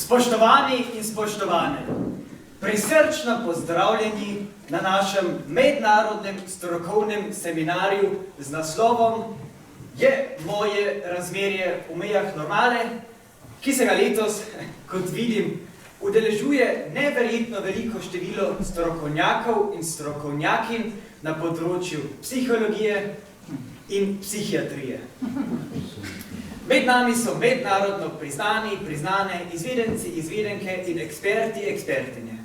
Spoštovani in spoštovane, prisrčno pozdravljeni na našem mednarodnem strokovnem seminarju z naslovom Je moje razmerje v mejah normale, ki se ga letos, kot vidim, udeležuje neverjetno veliko število strokovnjakov in strokovnjakinj na področju psihologije in psihiatrije. Med nami so mednarodno priznane izvedenci, izvedenke in eksperti, ekspertinje.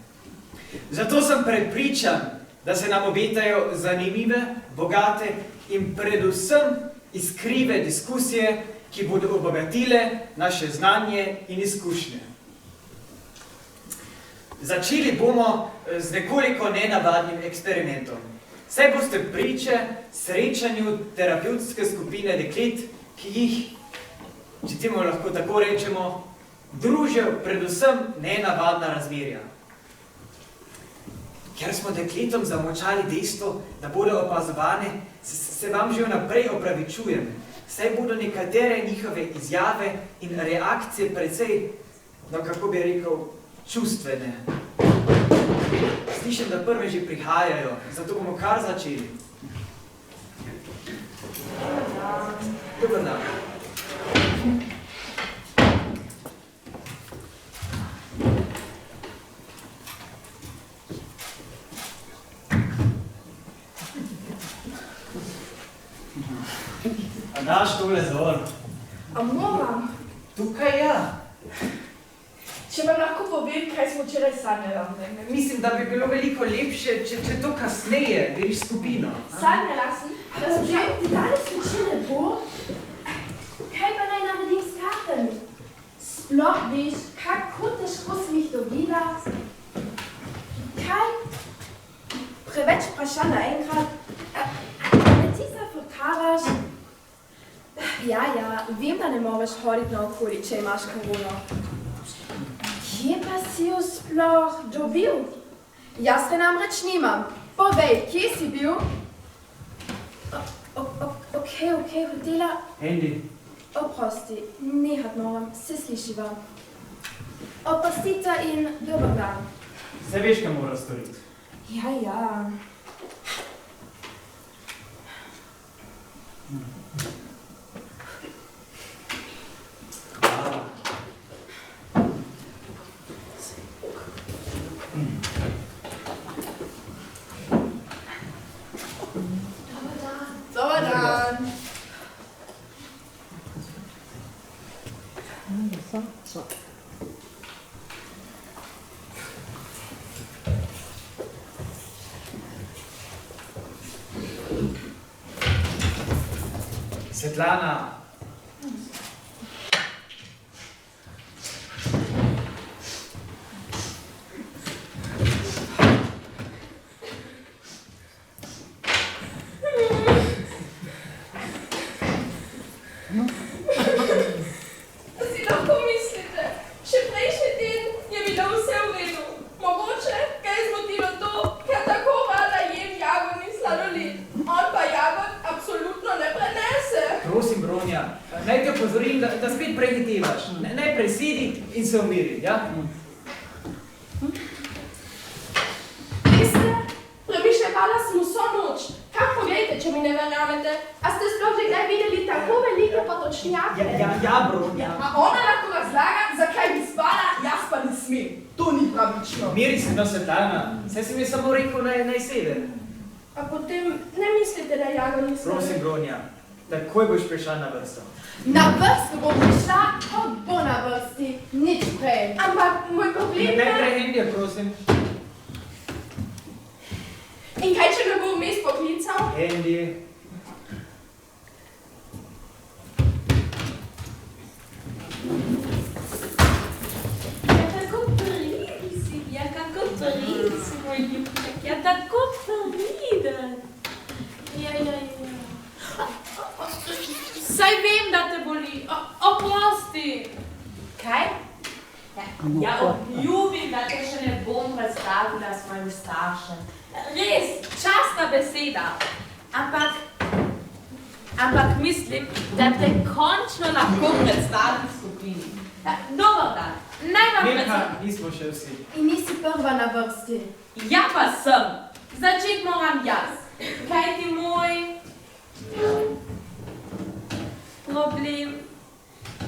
Zato sem prepričan, da se nam obetajo zanimive, bogate in predvsem iskrive diskusije, ki bodo obogatile naše znanje in izkušnje. Začeli bomo z nekoliko nenavadnim eksperimentom. Saj boste priče srečanju terapevtske skupine deklet, ki jih, če temu lahko tako rečemo, družijo predvsem nenavadna razmerja. Ker smo dekletom zamolčali dejstvo, da bodo opazovane, se vam že vnaprej opravičujem, saj bodo nekatere njihove izjave in reakcije precej, no kako bi rekel, čustvene. Slišim, da prve že prihajajo, zato bomo kar začeli. Dobar dan. A daš tole zor? A moram? Tukaj ja. Če vam lahko povem, kaj smo včeraj sanjali. Mislim, da bi bilo veliko lepše, če to kasneje greš skupino. Sanjala sem, da sem že danes večer ne bo. Kaj pa naj naredim s kartami? Sploh veš, kako težko sem jih dobila. Kaj? Preveč vprašanj naenkrat. Ne ti zafotavaš? Ja, vem, da ne moreš hoditi naokoli, če imaš korono. Kje pa si jo sploh dobil? Jaz te namreč nimam. Povej, kje si bil? Okej, hotela... Andy. Oprosti, nehat moram, se slišiva. Oprostite in dober dan. Se veš, kaj moraš storiti? Ja. Dobar dan. Svetlana. Si lahko mislite, še prejšnji teden je bilo vse v redu. Mogoče kaj je zmotilo to, ker tako rada jem jagod in sladoled. On pa jagod absolutno ne prenese. Prosim, Bronja, naj te opozorim, da spet prehitevaš. Najprej sedi in se umiri, ja? Veste, premišljevala sem vso noč. Kaj povejte, če mi ne verjamete? A ste sploh že kdaj videli tako velike potočnjake? Ja, Bronja. A ona lahko razlaga, zakaj bi spala, jaz pa ne smem. To ni pravično. Miri se, no, Svetlana. Saj si mi samo rekel, naj sede. A potem ne mislite, da jagod ni sladoled? Prosim, Bronja, takoj boš prišla na vrsto. Na vrsto bom prišla, ko bo na vrsti, nič prej. Ampak moj problem je... Najprej Andyja, prosim. In kaj, če me bo vmes poklical? Andy. Ja, kako priden si, moj ljubček. Ja, tako priden. Ja. Saj vem, da te boli. Oprosti. Kaj? Ja, obljubim, da te še ne bom predstavila svojim staršem. Res, častna beseda. Ampak mislim, da te končno lahko predstavim skupini. Dobar dan, Naj vam Milka, predstavim. nismo še vsi. In nisi prva na vrsti. Ja pa sem. Začeti moram jaz. Kaj ti moj problem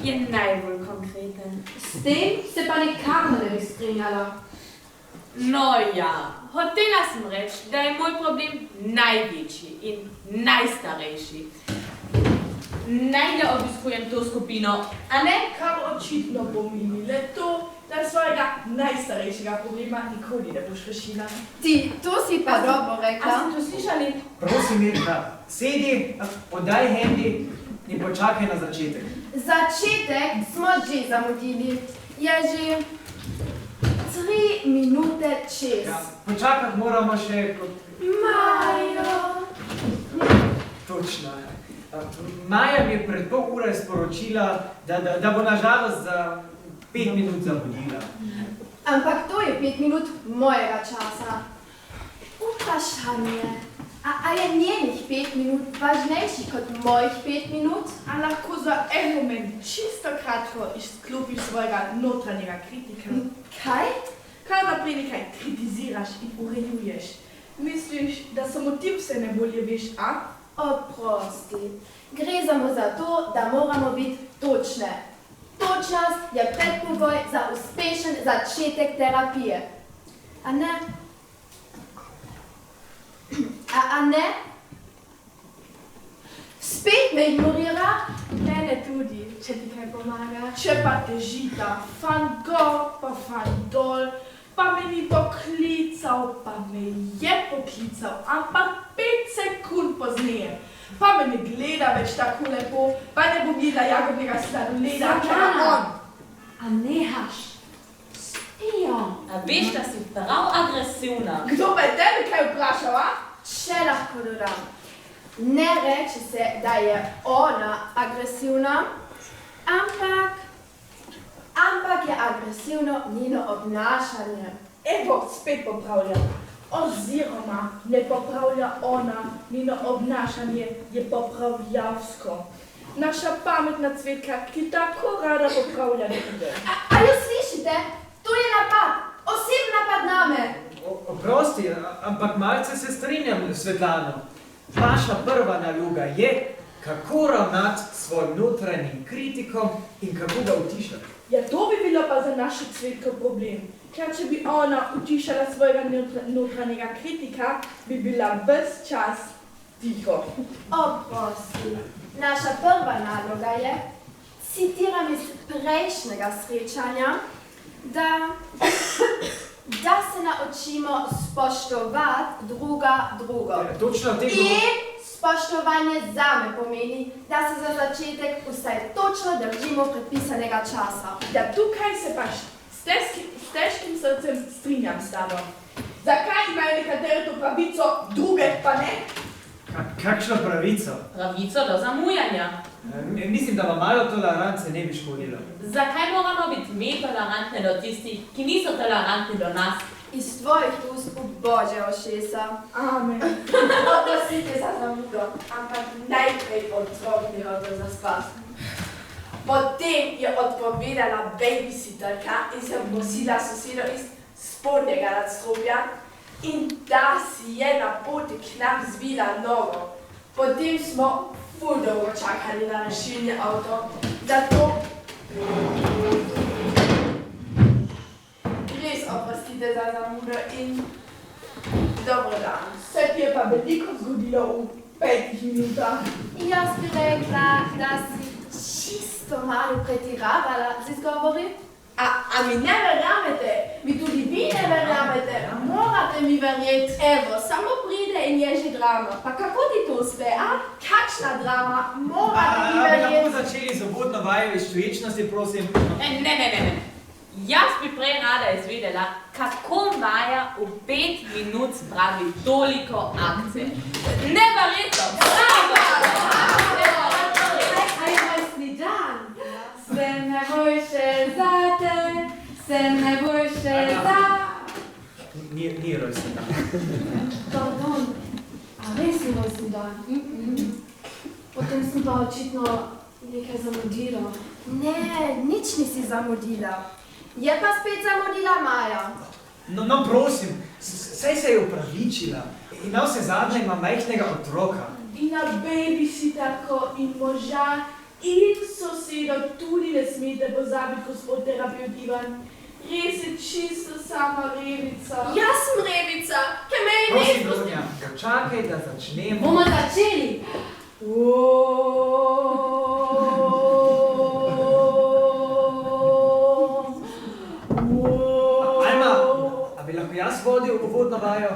je najbolj konkreten. S tem se pa nikar ne bi strinjala. No ja, hotela sem reči, da je moj problem največji in najstarejši. Naj ne obiskujem to skupino, a ne? Kar očitno pomeni le to, da svojega najstarejšega problema nikoli ne boš rešila. Ti, to si pa dobro A rekla. ste to slišali? Prosim, Milka, sedi, podaj handy in počakaj na začetek. Začetek smo že zamudili. Je že 3 minute čez. Ja, počakati moramo še kot... Majo. Točno. Maja mi je pred pol ure sporočila, da bo nažalost za 5 minut zamudila. Ampak to je 5 minut mojega časa. Vprašanje, a je njenih 5 minut važnejših kot mojih 5 minut? A lahko za en moment čisto kratko izklopiš svojega notranjega kritika? Kaj? Kar naprej nekaj kritiziraš in urejuješ. Misliš, da samo ti vse najbolje veš, a? Oprosti. Gre samo za to, da moramo biti točne. Točnost je predpogoj za uspešen začetek terapije. A ne? A ne? Spet me ignorira? Mene tudi, če ti kaj pomaga. Če pa teži ta fan gor, pa fan dol, pa me ni poklical, pa me je poklical, ampak 5 sekund pozneje. Pa me ne gleda več tako lepo, pa ne bom jedla jagodnega sladoleda, ker on. A nehaš? Spijo. A veš, da si prav agresivna. Kdo pa je tebe kaj vprašal, a? Še lahko dodam. Ne reče se, da je ona agresivna, ampak je agresivno njeno obnašanje. Evo, spet popravljam. Oziroma, ne popravlja ona, njeno obnašanje je popravljavsko. Naša pametna cvetka, ki tako rada popravlja nekaj. A jo slišite? To je napad. Osebni napad name. Oprosti, ampak malce se strinjam s Svetlano. Vaša prva naloga je, kako ravnati s svojim notranjim kritikom in kako ga utišati. Ja, to bi bilo pa za našo cvetko problem. Ker če bi ona utišala svojega notranjega kritika, bi bila ves čas tiho. Oprosti. Naša prva naloga je, citiram iz prejšnjega srečanja, da se naučimo spoštovati drugo. Točno tega... In spoštovanje zame pomeni, da se za začetek vsaj točno držimo predpisanega časa. Ja, tukaj se pa s težkim srcem strinjam s tabo. Zakaj imajo nekatere to pravico, druge pa ne? Kakšno pravico? Pravico do zamujanja. Mislim, da vam malo tolerance ne bi škodilo. Zakaj moramo biti mi tolerantni do tistih, ki niso tolerantni do nas? Iz tvojih ust v Božje ošesa. Amen. Oprostite za zamudo, ampak najprej otrok mi hodil zaspat. Potem je odpovedala babysitterka in se vozila sosedo iz spodnjega nadstropja in da si je na poti k nam zvila nogo. Potem smo ful dolgo čakali na rešilni avto, zato res oprostite za zamudo in dobro dan. Vse ti je pa veliko zgodilo v 5 minutah. Jaz bi rekla, da si čisto malo pretiravala z izgovori. A mi ne verjamete? Mi tudi vi ne verjamete? Morate mi verjeti. Evo, samo pride in je že drama. Pa kako ti to uspe, a? Kakšna drama? Morate mi Bi lahko verjeti. začeli z uvodno vajo iz čuječnosti, prosim? Ne. Jaz bi prej rada izvedela, kako Maja v 5 minut spravi toliko akcije. Neverjetno! Bravo! Kaj je rojstni dan? Sem najboljše zate, sem najboljše za... Ni rojsten dan. Pardon, a res je rojstni dan? Potem sem pa očitno nekaj zamudila. Ne, nič nisi zamudila. Je pa spet zamudila Maja. No prosim, saj se je upravičila. In na vse zadnje ima majhnega otroka. In na babysitterko in moža in sosedo tudi ne smete pozabiti, gospod terapeut Ivan. Res je čisto sama revica. Jaz sem revica, ki me je Prosim, Bronja, počakaj, da začnemo. Bomo začeli. Alma, a bi lahko jaz vodil uvodno vajo?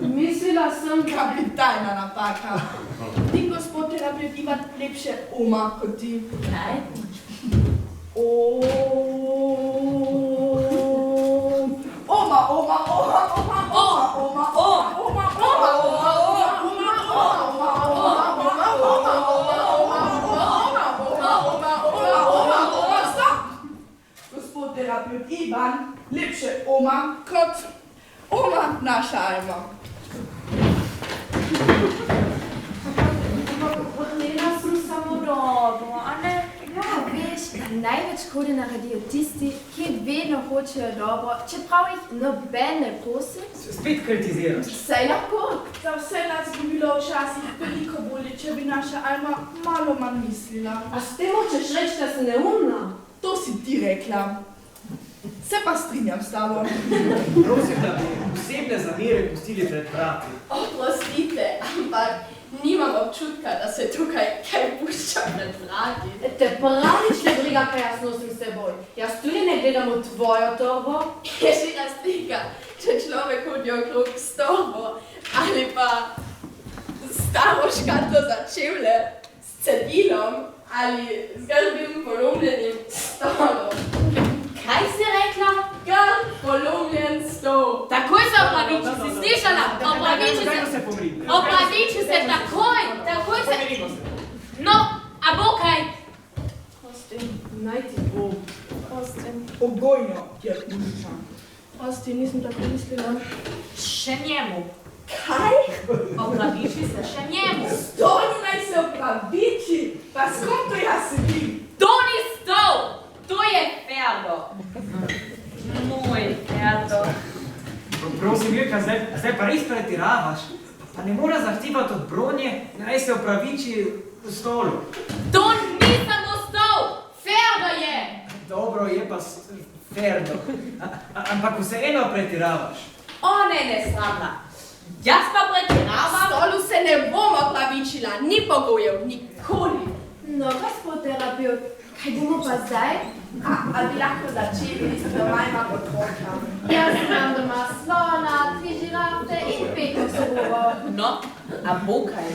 Mislila sem, Kapitalna napaka. Ti, gospod terapeut, ima lepše uma kot ti. Kaj? Gospod terapeut Ivan, lepše oma kot oma naša Alma. Odlela sem samo dobro, a ne? Ja, veš, največ škode naredijo tisti, ki vedno hočejo dobro, čeprav jih noben ne prosi. Spet kritiziraš. Saj lahko. Za vse nas bi bilo včasih veliko bolje, če bi naša Alma malo manj mislila. A s tem hočeš reči, da sem neumna? To si ti rekla. Se pa strinjam s tabo. Prosim, da bi osebne zamere pustili pred vrati. Oprostite, ampak nimam občutka, da se tukaj kaj pušča pred vrati. Te pravič ne briga, kaj jaz nosim s seboj. Jaz tudi ne gledam v tvojo torbo. Je že razlika, če človek hodi okrog s torbo ali pa staro škatlo za čevlje s cedilom ali z grbim polomljenim stolom. Kaj si rekla? Grb polomljen stol. Takoj se opraviči, si slišala? Opraviči se. Dajmo se pomiriti. Opraviči se takoj se. Pomirimo se. No, a bo kaj? Naj ti bo. Pogojno je ulica. Osti, nisem tako mislila. Še njemu. Kaj? Opraviči se še njemu. Stolu naj se opraviči, pa s kom to jaz sedim? To ni stol, to je Ferdo. Moj Ferdo. Prosim, Ilka, zdaj pa res pretiravaš. Pa ne mora zahtevati od Bronje, naj se opraviči v stolu. To ni samo stol, Ferdo je. Dobro, je pa Ferdo. Ampak vseeno pretiravaš. O ne, nesramna. Jaz pa pretiravam. Stolu se ne bom opravičila, ni pogojev, nikoli. No, gospod terapeut, kaj bomo pa zdaj? A bi lahko začeli s doma imam otroka. Jaz imam doma slona, 3 žirafe in 5 osobov. No, a bo kaj?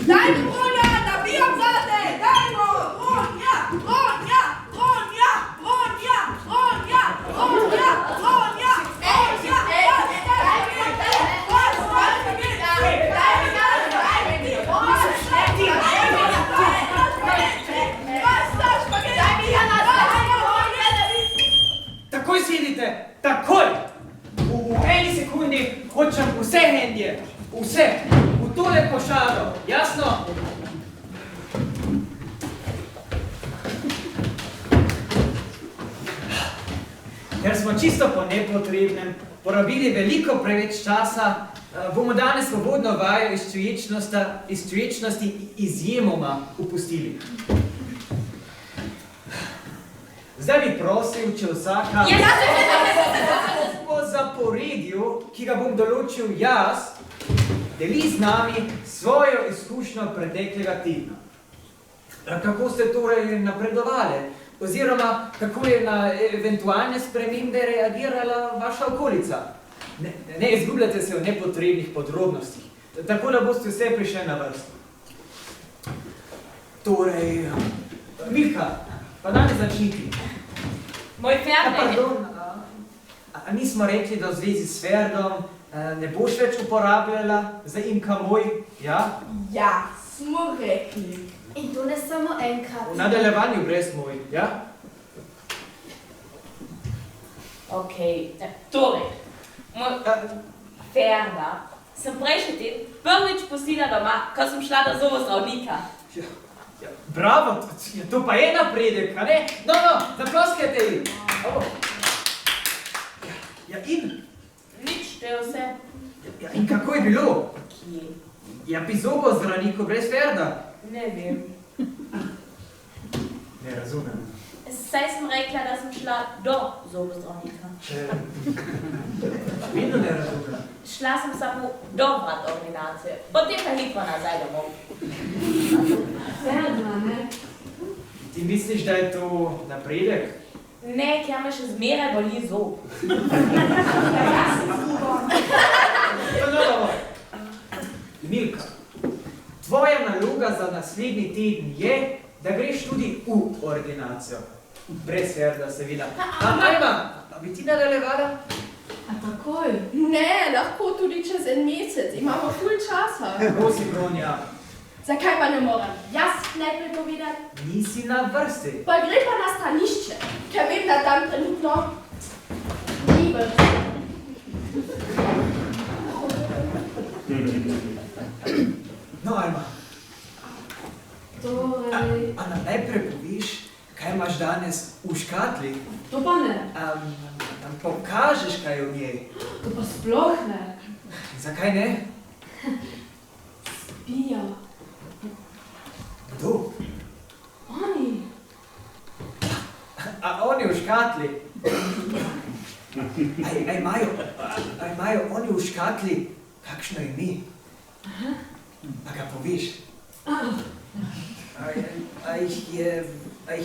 Dajmo, Bronja, nabijam zate! Dajmo! Bronja! Bronja! Bronja! Bronja! Bronja! Bronja! Bronja! Takoj sedite, takoj! V eni sekundi hočem vse hendje, vse, v tole košaro, jasno? Ker smo čisto po nepotrebnem porabili veliko preveč časa, bomo danes svobodno vajo iz čuječnosti izjemoma upustili. Zdaj bi prosil, če vsaka po zaporedju, ki ga bom določil jaz, deli z nami svojo izkušnjo preteklega tedna. Kako ste torej napredovali? Oziroma, kako je na eventualne spremembe reagirala vaša okolica? Ne izgubljate se v nepotrebnih podrobnostih, tako da boste vse prišli na vrsto. Torej, Milka, pa danes začniti. Moj Ferdo je. Pardon, a nismo rekli, da v zvezi s Ferdom ne boš več uporabljala zaimka moj, ja? Ja, smo rekli. In to ne samo enkrat. V nadaljevanju brez moj, ja? Okej, torej, moj Ferda sem prejšnji teden prvič pustila doma, ko sem šla do zobozdravnika. Ja. Ja, bravo, to pa je napredek, a ne? No, zaploskajte ji. Ja, in? Nič, to je vse. Ja, in kako je bilo? Kje? Ja, pri zobozdravniku brez Ferda. Ne vem. Ne razumem. Saj sem rekla, da sem šla do zobozdravnika. Vedno ne razumem. Šla sem samo do vrat ordinacije, potem pa hitro nazaj domov. Ferda, ne? Ti misliš, da je to napredek? Ne, ker me še zmeraj boli zob. No. Milka, tvoja naloga za naslednji teden je, da greš tudi v ordinacijo. Brez Ferda, seveda. Ajma, bi ti nadaljevala? A takoj? Ne, lahko tudi čez en mesec, imamo ful časa. Prosi, Bronja, Zakaj pa ne moram jaz najprej povedati? nisi na vrsti. Pa gre pa na stanišče, ker vem, da tam trenutno ni vrste. No, Alma, Torej... a nam najprej poviš, kaj imaš danes v škatli? To pa ne. Nam pokažeš, kaj je v njej. To pa sploh ne. Zakaj ne? Pija. Kdo? Oni. A oni v škatli? A imajo oni v škatli kakšno ime? A ga poveš? A jih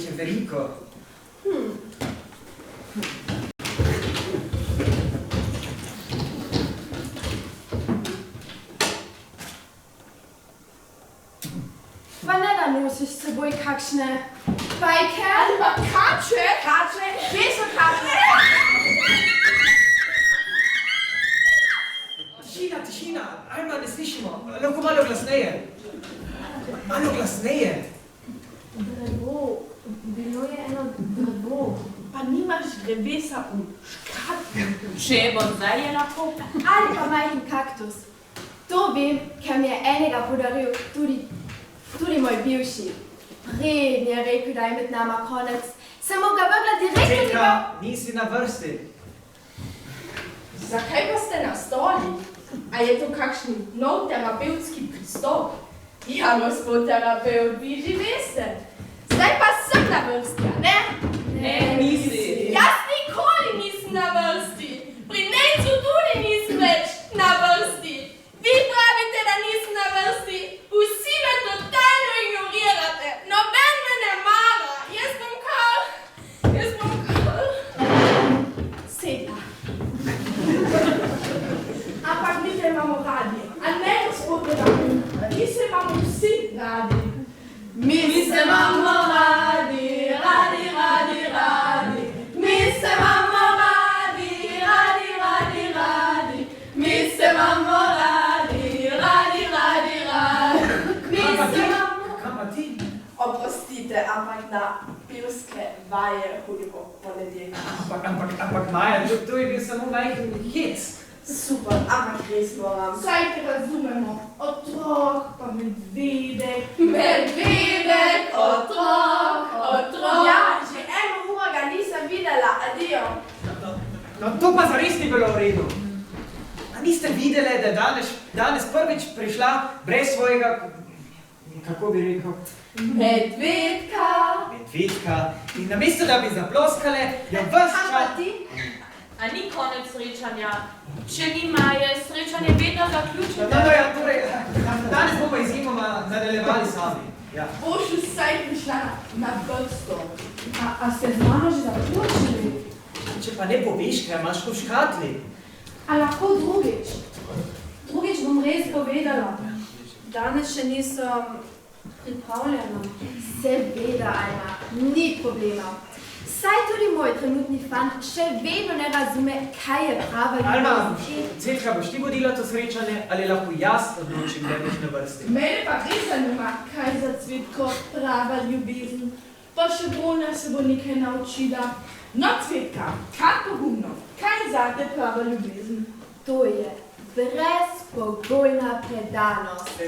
je veliko? Pa ne da nosiš s seboj kakšne bajke? Ali pa kače? Kače? Kje so kače? Tišina! Alma, ne slišimo. Lahko malo glasneje. Malo glasneje. Drevo. Bilo je eno drevo. Pa nimaš drevesa v škatli. Če bo zdaj je lahko. Ali pa majhen kaktus. To vem, ker mi je enega podaril tudi moj bivši. Preden je rekel, da je med nama konec, sem mu ga vrgla direktno v Cetka, nisi na vrsti. Zakaj pa ste na stoli? A je to kakšen nov terapevtski pristop? Ja, gospod terapeut, vi že veste. Zdaj pa sem na vrsti, a ne? Ne, nisi. Jaz nikoli nisem na vrsti. Pri Nejcu tudi nisem več na vrsti. Vi pravite, da nisem na vrsti. Vsi me totalno ignorirate. Noben me ne mara. Jaz bom kar... Seta. Ampak mi te imamo radi. A ne, gospod terapeut. Mi se imamo vsi radi. Mi se imamo radi, radi, radi, radi. Mi se imamo radi, radi, radi, radi. Mi se imamo radi, radi, radi, radi. Mi se imamo... Kam pa ti? Oprostite, ampak na pivske vaje hodimo ponedeljek. Ampak Maja, to je bil samo majhen hec. Super, ampak res moram. Saj te razumemo. Otrok, pa medvedek. Medvedek, otrok. Ja, že eno uro ga nisem videla, adijo. No, to pa zares ni bilo v redu. A niste videli, da je danes prvič prišla brez svojega, kako bi rekel, Medvedka. medvedka. In namesto, da bi zaploskale, je ves Kam pa čas... ti? A ni konec srečanja? Če nima, je srečanje vedno zaključeno. No, ja, torej, danes bomo izjemoma nadaljevali sami. Ja. Boš vsaj prišla na vrsto. A ste z mano že zaključili? Če pa ne poveš, kaj imaš v škatli. A lahko drugič? Drugič bom res povedala. Danes še nisem pripravljena. Seveda, Alma, ni problema. Saj tudi moj trenutni fant še vedno ne razume, kaj je prava Alma, ljubezen. Cetka, boš ti vodila to srečanje ali lahko jaz odločim, da boš na vrsti? Mene pa res zanima, kaj za Cvetko prava ljubezen. Pa še Bronja se bo nekaj naučila. No, Cvetka, kaj pogumno, kaj zate prava ljubezen? To je brezpogojna predanost.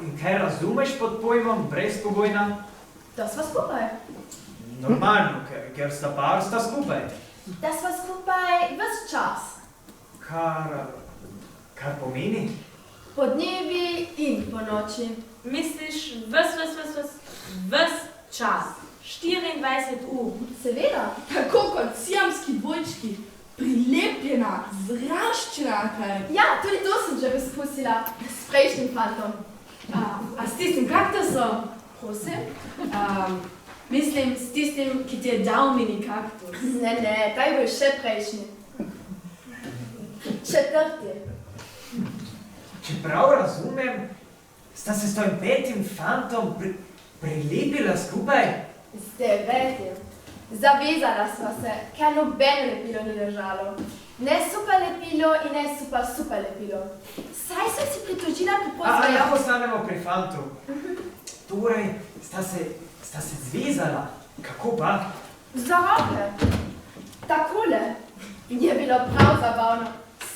In kaj razumeš pod pojmom brezpogojna? Da sva skupaj. Normalno, ker sta par, sta skupaj. Da sva skupaj ves čas. Kar pomeni? Po dnevi in po noči. Misliš, ves čas, 24 ur. Seveda. Tako kot siamski dvojčki, prilepljena, zraščena, kaj. Ja, tudi to sem že poskusila s prejšnjim fantom. A s tistim kaktusom? Prosim? Mislim, s tistim, ki ti je dal mini kaktus. Ne, ta je bil še prejšnji. Četrti. Če prav razumem, sta se s tvojim petim fantom prilepila skupaj? Z devetim. Zavezala sva se, ker nobeno lepilo ni držalo. Ne super lepilo in ne super lepilo. Saj sem si pritožila A ja postanemo pri fantu. Torej, sta se zvezala. Kako pa? Za roke. Takole. Je bilo prav zabavno.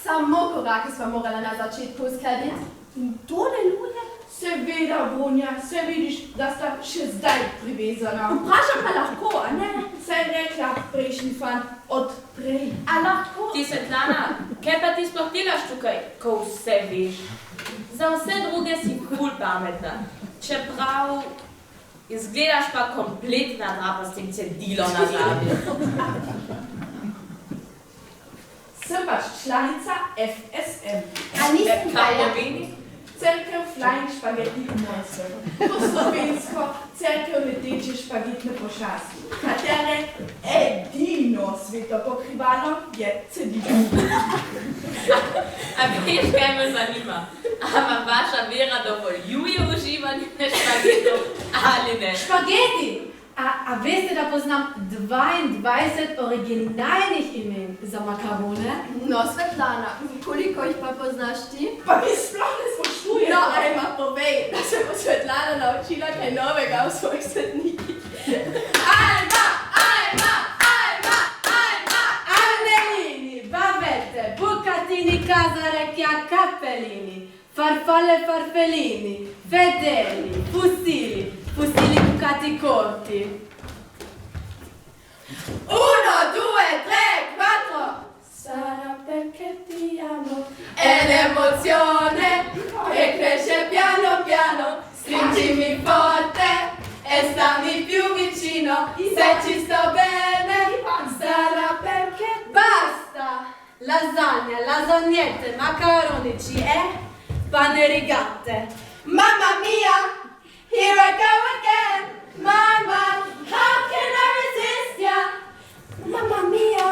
Samo korake sva morala na začetku uskladiti. In to deluje? Seveda, Vonja, se vidiš, da sta še zdaj privezana. Vprašam pa lahko, a ne? Saj je rekla prejšnji fant od prej. A lahko? Ti, Svetlana, kaj pa ti sploh delaš tukaj, ko vse veš? Za vse druge si ful pametna. Čeprav izgledaš pa kompletna drapa s tem cedilom na glavi. Sem pač članica FSM. A nisem Kaj pa ja. pomeni? Cerkev Flying Spaghetti Monster. Po slovensko cerkev leteče špagetne pošasti, katere edino sveto pokrivalo je cedilo. A veš, kaj me zanima? A vam vaša vera dovoljuje uživanje špagetov ali ne? Špageti! A veste, da poznam 22 originalnih imen za makarone? No, Svetlana, koliko jih pa poznaš ti? Pa mi sploh ne spoštuje. No, Ajma, povej, da se bo Svetlana naučila kaj novega v svojih svetnikih. Alma! Annelini, bavette, bucatini, casarecchia, cappellini, farfalle, farfellini, fedeli, fusilli bucati corti. 1, 2, 3, 4! Sarà perché ti amo. È l'emozione che cresce piano piano, stringimi forte e stammi più vicino, se ci sto bene, sarà perché... Basta! Lasagna, lasagnette, macaronici e pane rigate. Mamma mia! Here I go again! Mama, how can I resist ya? Mamma mia,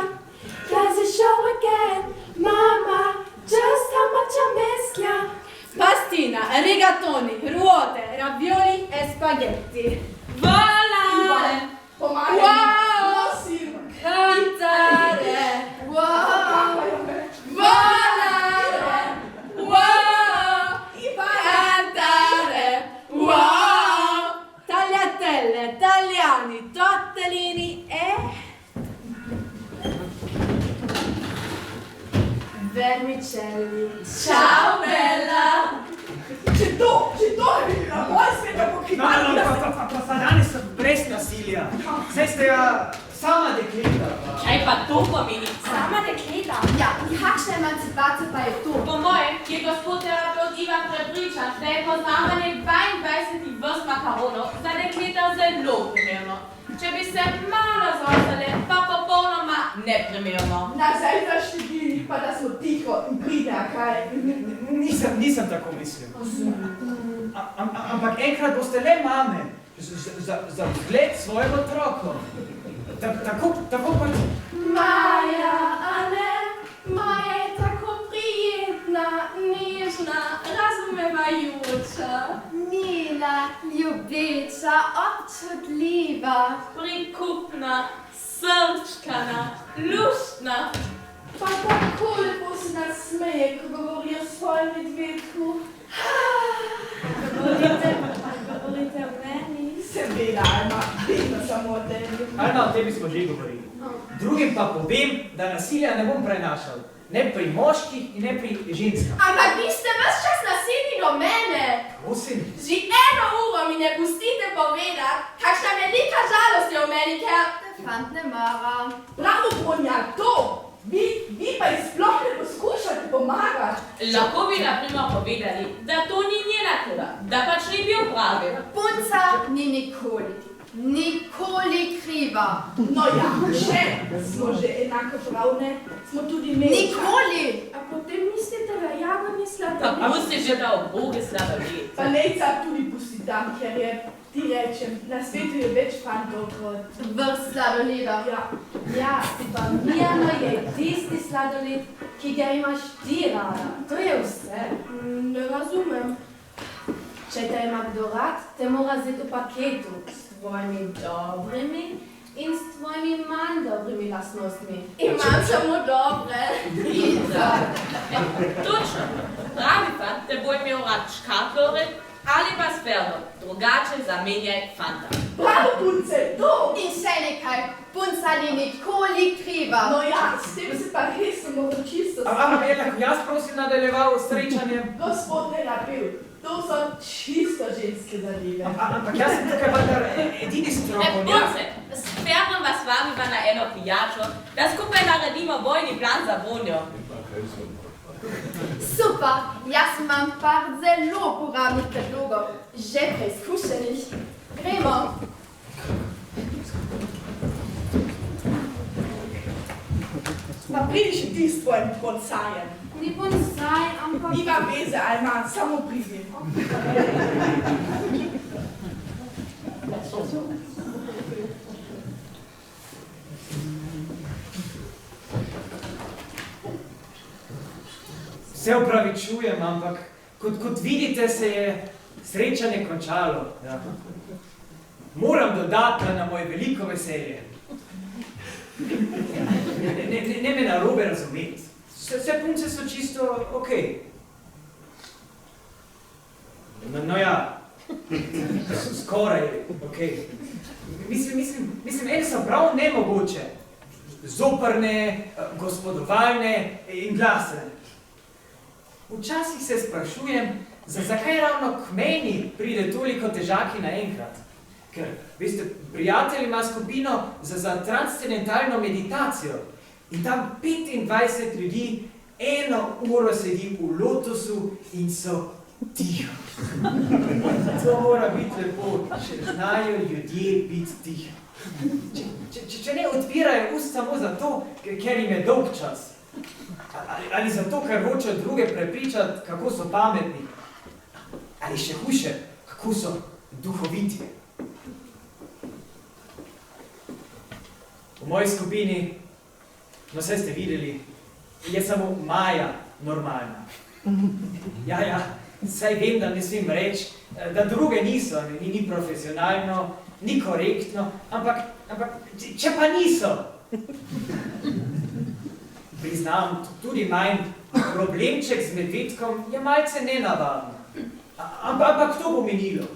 does it show again? Mama, just how much I miss ya. Pastina, rigatoni, ruote, ravioli e spaghetti. Voilà! Pomagaj. Wow! Prosim. Cantare! Wow! Volare! Wow! Cantare! Wow! Tagliatelle, tagliani, tortellini e... vermicelli. Ciao bella! Če to je bila moja sveta pokrivanja. Pa danes brez nasilja. Saj ste ja sama dekleta. Kaj pa to pomeni? Sama dekleta. Ja, kakšna emancipacija pa je to? Po mojem je gospod terapeut Ivan prepričan, da je poznavanje 22 vrst makaronov za dekleta zelo primerno. Če bi se malo zrastale, pa popolnoma neprimerno. Nazaj za številnih, pa da smo tiho in pride, kaj? Nisem tako mislil. Ampak enkrat boste le mame za vzgled svojim otrokom. Tako pač... Maja, a ne? Maja je tako prijetna, nežna, razumevajoča. Mila, ljubeča, občutljiva. Prikupna, srčkana, luštna. Pa tako lepo se nasmeje, ko govori o svojem medvedku. Govorite o meni? Seveda, Alma, vedno samo o tebi. Alma, o tebi smo že govorili. Drugim pa povem, da nasilja ne bom prenašal. Ne pri moških in ne pri ženskah. Ampak vi ste ves čas nasedli do mene. Prosim. Že 1 uro mi ne pustite povedati, kakšna velika žalost je v meni, ker te fant ne mara. Bravo, Bronja, to! Vi pa ji sploh ne poskušate pomagati. Lahko bi na primer povedali, da to ni njena krivda, da pač ni bil pravi. Punca ni nikoli kriva. No ja, če smo že enakopravne, smo tudi mi. Nikoli! A potem mislite, da javni Pa sladoled? pusti že da oboge sladoled. Pa Nejca tudi pusti tam, ker je, ti rečem, na svetu je več fantov kot... Vrst sladoleda. Ja, Ja, pa Mirno je tisti sladoled, ki ga imaš ti rada. To je vse. Ne razumem. Če te ima kdo rad, te mora vzeti v paketu s tvojimi dobrimi in s tvojimi manj dobrimi lastnostmi. Imam samo dobre. Točno. Pravi fant te bo imel rad škatlore ali pa sferno, drugače zamenjaj fanta. bravo, punce, to! In še nekaj, punca ni nikoli kriva. No ja, s tem se pa res ne moram čisto Ampak je lahko jaz prosim nadaljeval s srečanjem. Gospod terapevt, to so čisto ženske zadeve. Ampak jaz sem tukaj vendar edini strokovnjak. Punce, sferno vas vabiva na eno pijačo, da skupaj naredimo bojni plan za vonjo. Super, jaz imam par zelo uporabnih predlogov, že preizkušenih. Gremo. Pa pridi še ti s tvojim bonsajem. Ni bonsaj, ampak... Nima veze, Alma, samo pridi. Se opravičujem, ampak kot vidite, se je srečanje končalo. Ja. Moram dodati na moje veliko veselje. Ne me narobe razumeti. Vse punce so čisto okej. No ja, skoraj okej. Mislim, ene so prav nemogoče. Zoprne, gospodovalne in glasne. Včasih se sprašujem, zakaj ravno k meni pride toliko težaki naenkrat. Ker, veste, prijatelj ima skupino za transcendentalno meditacijo in tam 25 ljudi 1 uro sedi v lotusu in so tiho. To mora biti lepo, če znajo ljudje biti tiho. Če ne odpirajo ust samo zato, ker jim je dolg čas. Ali zato, ker hočejo druge prepričati, kako so pametni. Ali še hujše, kako so duhoviti. V moji skupini, no saj ste videli, je samo Maja normalna. Ja, saj vem, da ne smem reči, da druge niso, ni profesionalno, ni korektno, ampak če pa niso, priznam, tudi manj problemček z medvedkom je malce nenavadno. Ampak to bo minilo.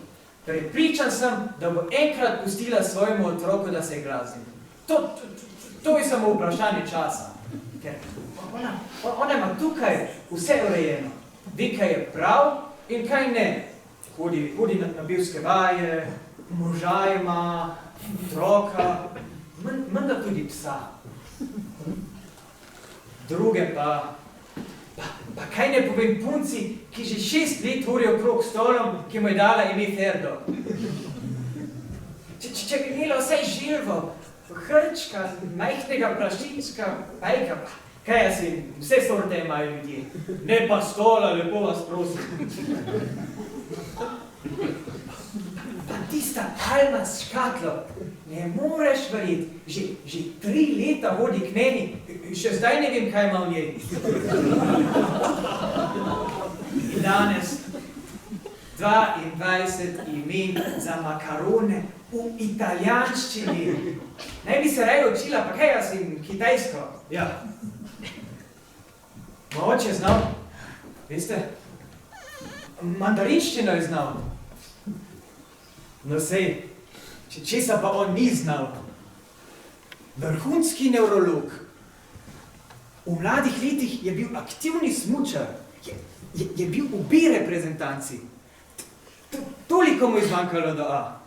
Prepričan sem, da bo enkrat pustila svojemu otroku, da se glazni. To je samo vprašanje časa. Ker ona ima tukaj vse urejeno. Ve, kaj je prav in kaj ne. Hodi na bivske vaje, moža ima, otroka, menda tudi psa. Druge pa kaj ne povem punci, ki že 6 let hodi okrog stolom, ki mu je dala ime Ferdo. Če bi imela vsaj žilvo, hrčka, majhnega prašička, pajka, kaj jaz vem, vse sorte imajo ljudje. Ne pa stola, lepo vas prosim. Pa tista Alma s škatlo, ne moreš verjeti, že 3 leta hodi k meni, še zdaj ne vem, kaj ima v njej. In danes 22 imen za makarone v italijanščini. Naj bi se raje učila, pa kaj jaz vem, kitajsko. Ja. Moj oče je znal, veste, mandarinščino je znal. No sej, česa pa on ni znal. Vrhunski nevrolog. V mladih letih je bil aktivni smučar, je bil v B reprezentanci. Toliko mu je zmanjkalo do A.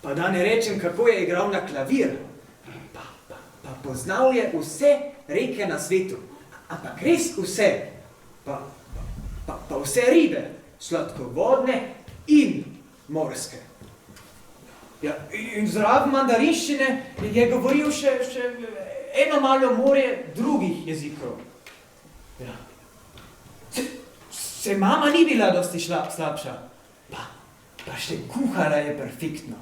Pa da ne rečem, kako je igral na klavir. Pa poznal je vse reke na svetu. Ampak res vse. Pa vse ribe, sladkovodne in morske. Ja, in zraven mandarinščine je govoril še eno malo morje drugih jezikov. Ja. Se mama ni bila dosti slabša, pa še kuhala je perfektno.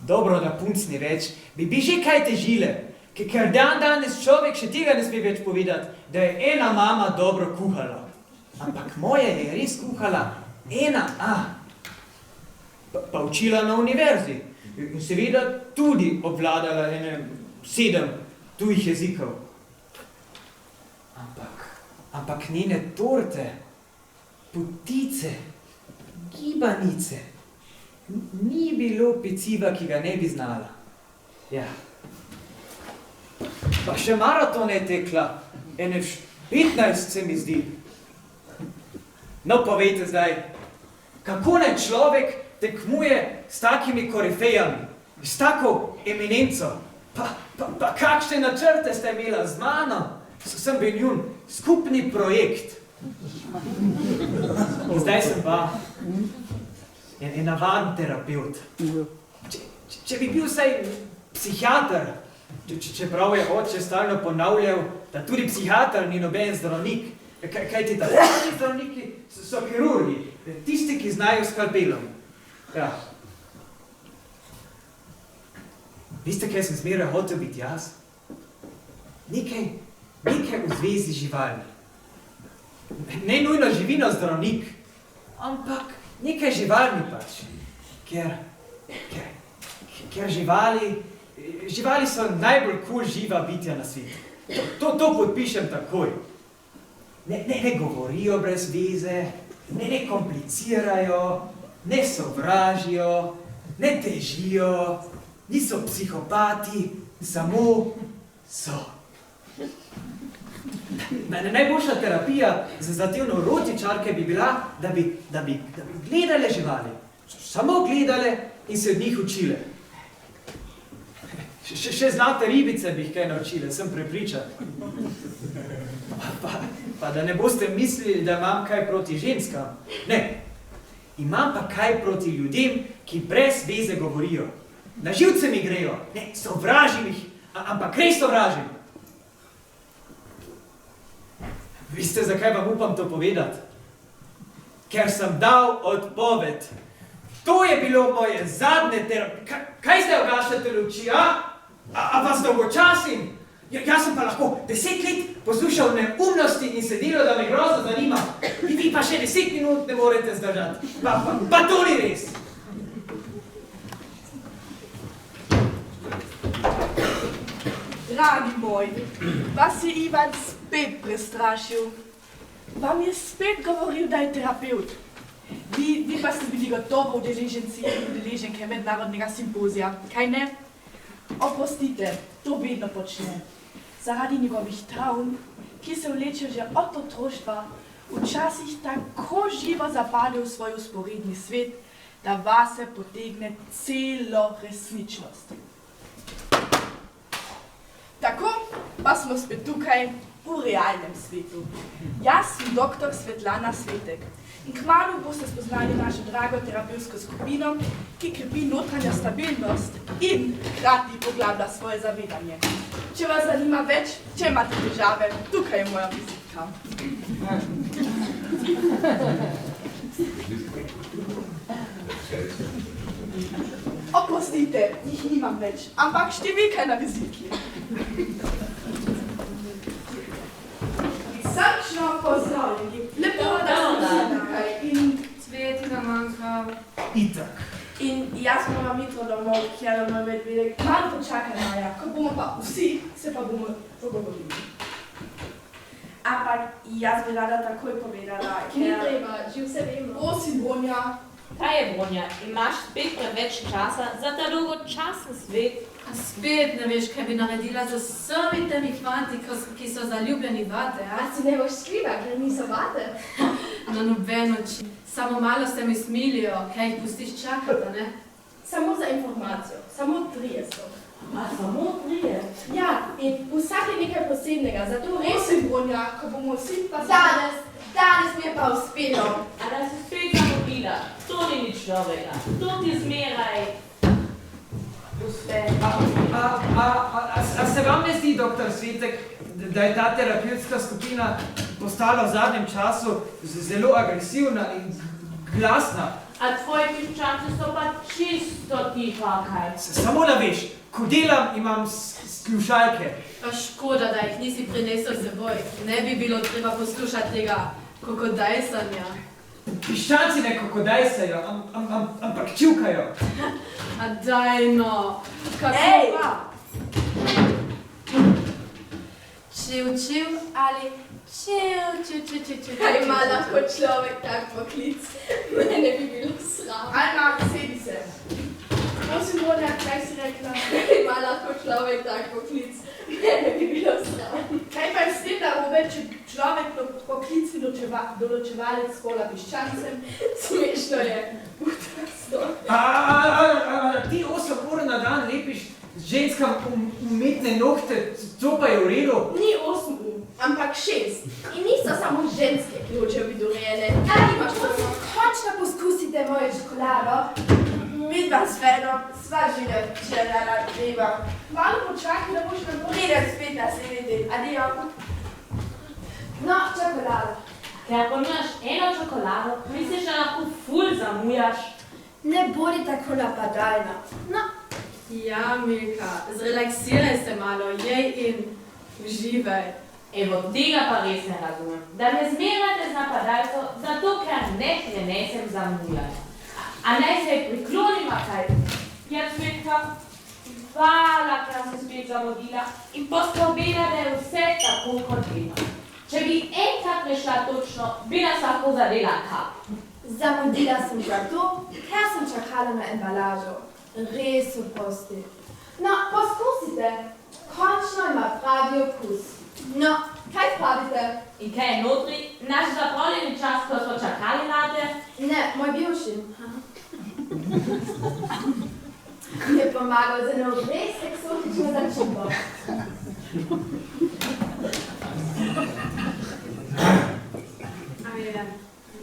Dobro, da punc ni več, bi že kaj težile, ker danes človek še tega ne sme več povedati, da je ena mama dobro kuhala. Ampak moja je res kuhala ena A. Pa učila na univerzi in seveda tudi obvladala 7 tujih jezikov. Ampak njene torte, potice, gibanice, ni bilo peciva, ki ga ne bi znala. Ja. Pa še maraton je tekla, 15 se mi zdi. No, povejte zdaj, kako naj človek tekmuje s takimi korifejami, s tako eminenco? Pa kakšne načrte ste imela z mano? Sem bil njun skupni projekt. Zdaj sem pa en navaden terapevt. Če bi bil vsaj psihiater, čeprav je oče stalno ponavljal, da tudi psihiater ni noben zdravnik, kajti takšni zdravniki so kirurgi, tisti, ki znajo skalpelom. Ja. Veste, kaj sem zmeraj hotel biti jaz? Nekaj v zvezi z živalmi. Ne nujno živino zdravnik, ampak nekaj živalmi pač. Ker živali so najbolj cool živa bitja na svetu. To podpišem takoj. Ne govorijo brez veze, ne komplicirajo, ne sovražijo, ne težijo, niso psihopati, samo so. Najboljša terapija za te neurotičarke bi bila, da bi gledale živali. Samo gledale in se od njih učile. Še zlate ribice bi jih kaj naučile, sem prepričan. Pa da ne boste mislili, da imam kaj proti ženskam. Ne. Imam pa kaj proti ljudem, ki brez veze govorijo. Na živce mi grejo. Ne, sovražim jih, ampak res sovražim. Veste, zakaj vam upam to povedati? Ker sem dal odpoved. To je bilo moje zadnje terapije. Kaj zdaj ugašate luči, a? A vas dolgočasim? Jaz sem pa lahko 10 let poslušal neumnosti in se delo, da me grozno zanima. Vi pa še 10 minut ne morete zdržati. Pa to ni res. Dragi moj, vas je Ivan spet prestrašil. Vam je spet govoril, da je terapeut. Vi pa ste bili gotovo udeleženci in udeleženke mednarodnega simpozija, kaj ne? Oprostite, to vedno počne. Zaradi njegovih travm, ki se vlečejo že od otroštva, včasih tako živo zapade v svoj vzporedni svet, da vase potegne celo resničnost. Tako pa smo spet tukaj v realnem svetu. Jaz sem dr. Svetlana Svetek in kmalu boste spoznali našo drago terapevtsko skupino, ki krepi notranjo stabilnost in hkrati poglablja svoje zavedanje. Če vas zanima več, če imate težave, tukaj je moja vizitka. Oprostite, jih nimam več, ampak številka je na vizitki. Srčno pozdravljeni, lepo, da ste tukaj in Cveti nam manjka. Itak. In jaz moram iti domov, kjer moj medvedek malo počaka Maja, ko bomo pa vsi, se pa bomo pogovorili. Ampak jaz bi rada takoj povedala, Ni treba, že vse vemo. Prosim, Bonja, Kaj je, Bronja, imaš spet preveč časa za ta dolgočasen svet? A spet ne veš, kaj bi naredila z vsemi temi fanti, ki so zaljubljeni vate, a? A si ne boš kriva, ker niso vate? Na noben način. Samo malo se mi smilijo, kaj jih pustiš čakati, ne? Samo za informacijo, samo 3 so. A samo 3? Ja, in vsak je nekaj posebnega, zato res Prosim, Bronja, ko bomo vsi pa danes mi je pa uspelo. A da si spet zamudila, to ni nič novega, to ti zmeraj uspe. A se vam ne zdi, doktor Svetek, da je ta terapevtska skupina postala v zadnjem času zelo agresivna in glasna? A tvoji piščanci so pa čisto tiha, kaj? Samo da veš, ko delam, imam slušalke. Pa škoda, da jih nisi prinesel s seboj. Ne bi bilo treba poslušati tega kokodajsanja. Piščanci ne kokodajsajo, ampak čivkajo. A daj no, kako Ej! pa? Čiv ali čiv. Kaj ima lahko človek tak poklic? Mene bi bilo sram. Alma, sedi se. Prosim, Bronja, kaj si rekla? Kaj ima lahko človek tak poklic? Mene bi bilo sram. Kaj pa je s tem narobe, če človek poklicni določevalec spola piščancem? Smešno je. Utrasto. Ti 8 ur na dan lepiš ženskam umetne nohte, to pa je v redu. Ni 8 ur, ampak 6. In niso samo ženske, ki hočejo biti urejene. Ali imaš prosim, končno poskusite mojo čokolado? Midva s Fedom sva že dala treba. Malo počakaj, da boš nam Pridem spet naslednji del. Adijo. No, čokolado. Ker ponujaš eno čokolado, misliš, da lahko ful zamujaš? Ne bodi tako napadalna. No, Ja, Milka, zrelaksiraj se malo, jej in uživaj. Evo, tega pa res ne razumem. Da me zmerjate z napadalco, zato ker ne prenesem zamujanja. A naj se priklonima kaj? Ja, Cvetka, hvala, ker sem spet zamudila in poskrbela, da je vse tako kot vedno. Če bi enkrat prišla točno, bi nas lahko zadela kap. zamudila sem zato, ker sem čakala na embalažo. Res oprosti. No, poskusite. Končno ima pravi okus. No, kaj pravite? In kaj je notri? Naš zapravljeni čas, ko smo čakali nate? Ne, moj bivši. Mi je pomagal z eno res eksotično začimbo. A je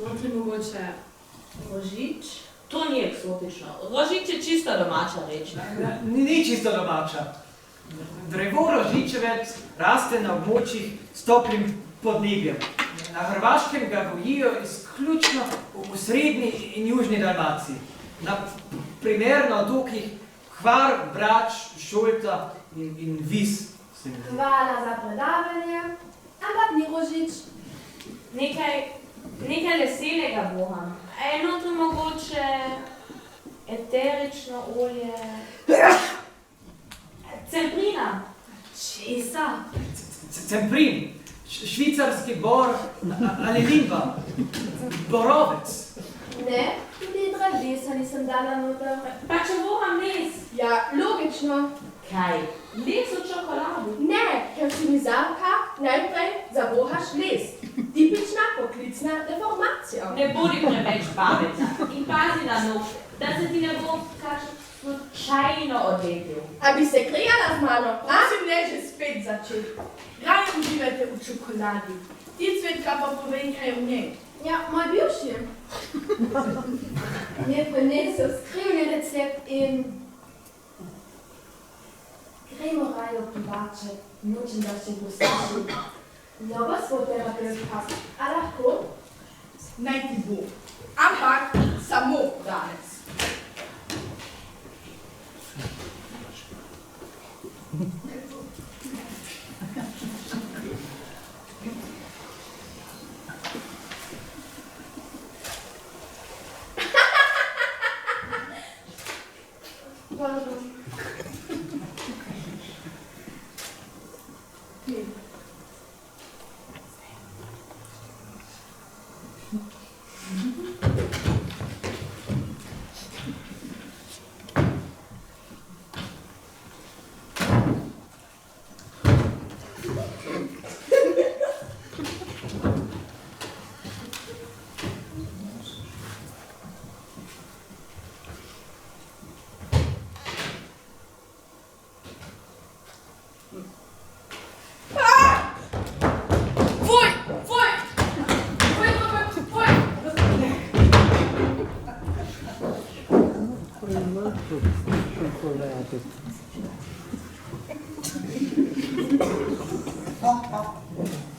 notri mogoče rožič? To ni eksotično. Rožič je čisto domača reč. Ni čisto domača. Drevo rožičevec raste na območjih s toplim podnebjem. Na Hrvaškem ga gojijo izključno v srednji in južni Dalmaciji. Na primer na otokih Hvar, Brač, Šolta in Vis. Hvala za predavanje, ampak ni rožič. Nekaj lesenega boham. Eno to mogoče eterično olje. Cemprina. Česa? Cemprin, švicarski bor ali limba, borovec. Ne, tudi drevesa nisem dala noter. Pa če voham les. Ja, logično. Kaj? Les v čokoladu? Ne, ker si mi zamka najprej zavohaš les. Tipična poklicna deformacija. Ne bodi preveč pametna in pazi na nohte, da se ti ne bo kakšen slučajno odlepil. A bi se kregala z mano, a? Prosim, ne že spet začeti. Raje uživajte v čokoladi. Ti, Cvetka, pa povej, kaj je v njej. Ja, moj bivši mi je prinesel skrivni recept in gremo raje v pivače, nočem, da se poslušam. Dobro svoj terapeut pas, a lahko? Naj ti bo. Ampak samo danes. Pardon. Oh, oh.